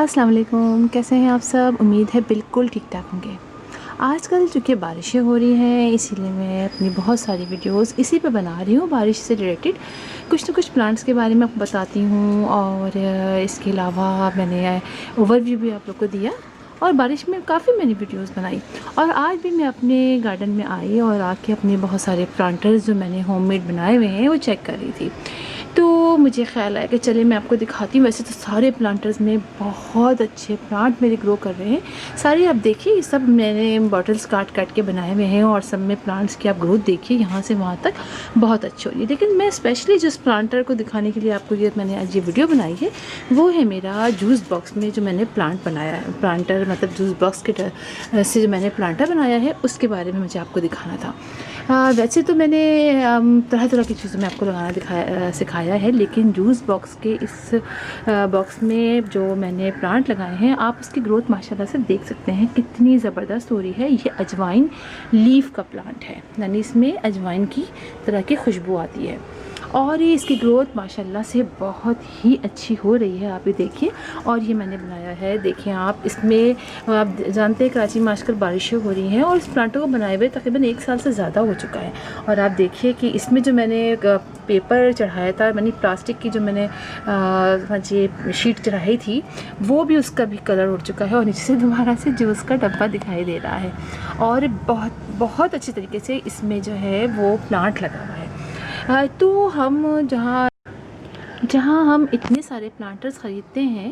अस्सलाम वालेकुम, कैसे हैं आप सब। उम्मीद है बिल्कुल ठीक ठाक होंगे। आजकल चूँकि बारिशें हो रही हैं, इसीलिए मैं अपनी बहुत सारी वीडियोस इसी पे बना रही हूँ। बारिश से रिलेटेड कुछ ना कुछ प्लांट्स के बारे में आपको बताती हूँ, और इसके अलावा मैंने ओवरव्यू भी आप लोग को दिया, और बारिश में काफ़ी मैंने वीडियोस बनाई। और आज भी मैं अपने गार्डन में आई और आके अपने बहुत सारे प्लांटर्स जो मैंने होममेड बनाए हुए हैं वो चेक कर रही थी। तो मुझे ख़्याल आया कि चलिए मैं आपको दिखाती हूँ। वैसे तो सारे प्लांटर्स में बहुत अच्छे प्लांट मेरे ग्रो कर रहे हैं। सारे आप देखिए, ये सब मैंने बॉटल्स काट काट के बनाए हुए हैं, और सब में प्लांट्स की आप ग्रोथ देखिए यहाँ से वहाँ तक बहुत अच्छी हो रही है। लेकिन मैं स्पेशली जिस प्लांटर को दिखाने के लिए आपको ये मैंने आज ये वीडियो बनाई है, वो है मेरा जूस बॉक्स में जो मैंने प्लांट बनाया है। प्लांटर मतलब जूस बॉक्स के से जो मैंने प्लांटर बनाया है उसके बारे में मुझे आपको दिखाना था। वैसे तो मैंने तरह तरह की चीज़ों में आपको लगाना सिखाया है, लेकिन जूस बॉक्स के इस बॉक्स में जो मैंने प्लांट लगाए हैं, आप उसकी ग्रोथ माशाल्लाह से देख सकते हैं कितनी ज़बरदस्त हो रही है। ये अजवाइन लीफ का प्लांट है, यानी इसमें अजवाइन की तरह की खुशबू आती है, और ये इसकी ग्रोथ माशाल्लाह से बहुत ही अच्छी हो रही है। आप ये देखिए, और ये मैंने बनाया है, देखिए आप इसमें। आप जानते हैं कराची में आजकल बारिशें हो रही हैं, और इस प्लांटों को बनाए हुए तकरीबन 1 साल से ज़्यादा हो चुका है। और आप देखिए कि इसमें जो मैंने पेपर चढ़ाया था, मैंने प्लास्टिक की जो मैंने ये शीट चढ़ाई थी, वो भी उसका भी कलर उड़ चुका है, और नीचे से दोबारा से जूस का डब्बा दिखाई दे रहा है। और बहुत बहुत अच्छी तरीके से इसमें जो है वो प्लांट लगा हुआ है। तो हम जहाँ जहाँ हम इतने सारे प्लांटर्स ख़रीदते हैं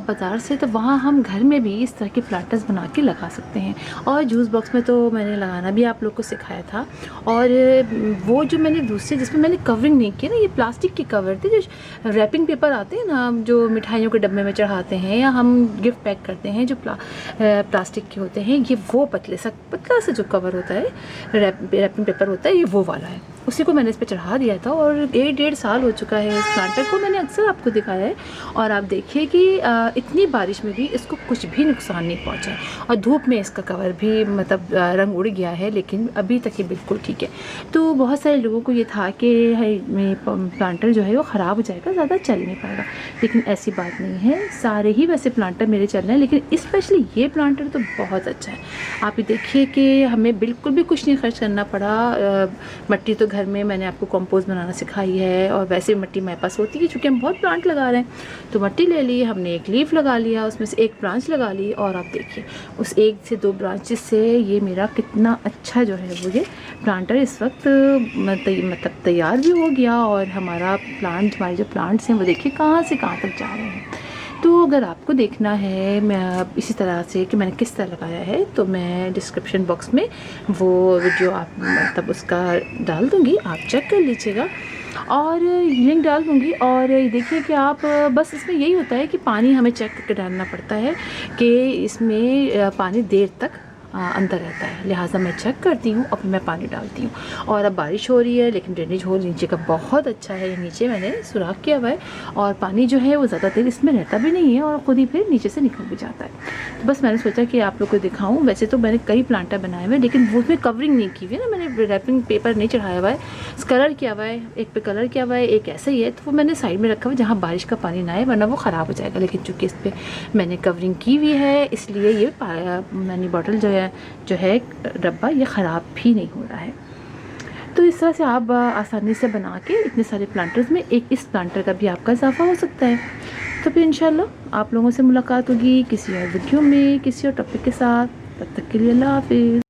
बाज़ार से, तो वहाँ हम घर में भी इस तरह के प्लांटर्स बना के लगा सकते हैं। और जूस बॉक्स में तो मैंने लगाना भी आप लोग को सिखाया था। और वो जो मैंने दूसरे जिसमें मैंने कवरिंग नहीं की ना, ये प्लास्टिक के कवर थे, जो रैपिंग पेपर आते हैं ना, जो मिठाइयों के डब्बे में चढ़ाते हैं या हम गिफ्ट पैक करते हैं, जो प्लास्टिक के होते हैं, ये वो पतला सा जो कवर होता है, रैपिंग पेपर होता है, ये वो वाला है। उसी को मैंने इस पर चढ़ा दिया था, और 1.5 साल हो चुका है इस प्लांटर को। मैंने अक्सर आपको दिखाया है, और आप देखिए कि इतनी बारिश में भी इसको कुछ भी नुकसान नहीं पहुंचा है। और धूप में इसका कवर भी मतलब रंग उड़ गया है, लेकिन अभी तक ये बिल्कुल ठीक है। तो बहुत सारे लोगों को ये था कि प्लांटर जो है वो ख़राब हो जाएगा, ज़्यादा चल नहीं पाएगा, लेकिन ऐसी बात नहीं है। सारे ही वैसे प्लांटर मेरे चल रहे हैं, लेकिन स्पेशली ये प्लांटर तो बहुत अच्छा है। आप ये देखिए कि हमें बिल्कुल भी कुछ नहीं खर्च करना पड़ा। मिट्टी तो घर में मैंने आपको कंपोस्ट बनाना सिखाई है, और वैसे मिट्टी मेरे पास होती है, क्योंकि हम बहुत प्लांट लगा रहे हैं। तो मिट्टी ले ली हमने, एक लीफ लगा लिया, उसमें से एक ब्रांच लगा ली, और आप देखिए उस 1 से 2 ब्रांचेस से ये मेरा कितना अच्छा जो है वो ये प्लांटर इस वक्त मतलब तैयार भी हो गया। और हमारे जो प्लांट्स हैं वो देखिए कहाँ से कहाँ तक जा रहे हैं। तो अगर आपको देखना है मैं इसी तरह से कि मैंने किस तरह लगाया है, तो मैं डिस्क्रिप्शन बॉक्स में वो वीडियो आप मतलब उसका डाल दूँगी, आप चेक कर लीजिएगा, और लिंक डाल दूँगी। और ये देखिए कि आप बस इसमें यही होता है कि पानी हमें चेक करके डालना पड़ता है कि इसमें पानी देर तक अंदर रहता है, लिहाजा मैं चेक करती हूँ और फिर मैं पानी डालती हूँ। और अब बारिश हो रही है, लेकिन ड्रेनेज होल नीचे का बहुत अच्छा है। नीचे मैंने सुराख किया हुआ है, और पानी जो है वो ज़्यादा देर इसमें रहता भी नहीं है, और ख़ुद ही फिर नीचे से निकल भी जाता है। तो बस मैंने सोचा कि आप लोग को दिखाऊँ। वैसे तो मैंने कई प्लांटर बनाए हुए हैं, लेकिन वो उसमें कवरिंग नहीं की हुई है ना, मैंने रैपिंग पेपर नहीं चढ़ाया हुआ है, कलर किया हुआ है, एक पे कलर किया हुआ है, एक ऐसा ही है, तो वो मैंने साइड में रखा हुआ है जहाँ बारिश का पानी ना आए, वरना वो ख़राब हो जाएगा। लेकिन चूँकि इस पर मैंने कवरिंग की हुई है, इसलिए ये मैंने बॉटल जो है डब्बा ये ख़राब भी नहीं हो रहा है। तो इस तरह से आप आसानी से बना के इतने सारे प्लांटर्स में एक इस प्लांटर का भी आपका इजाफा हो सकता है। तो फिर इंशाल्लाह आप लोगों से मुलाकात होगी किसी और वीडियो में, किसी और टॉपिक के साथ। तब तक के लिए अल्लाह हाफिज़।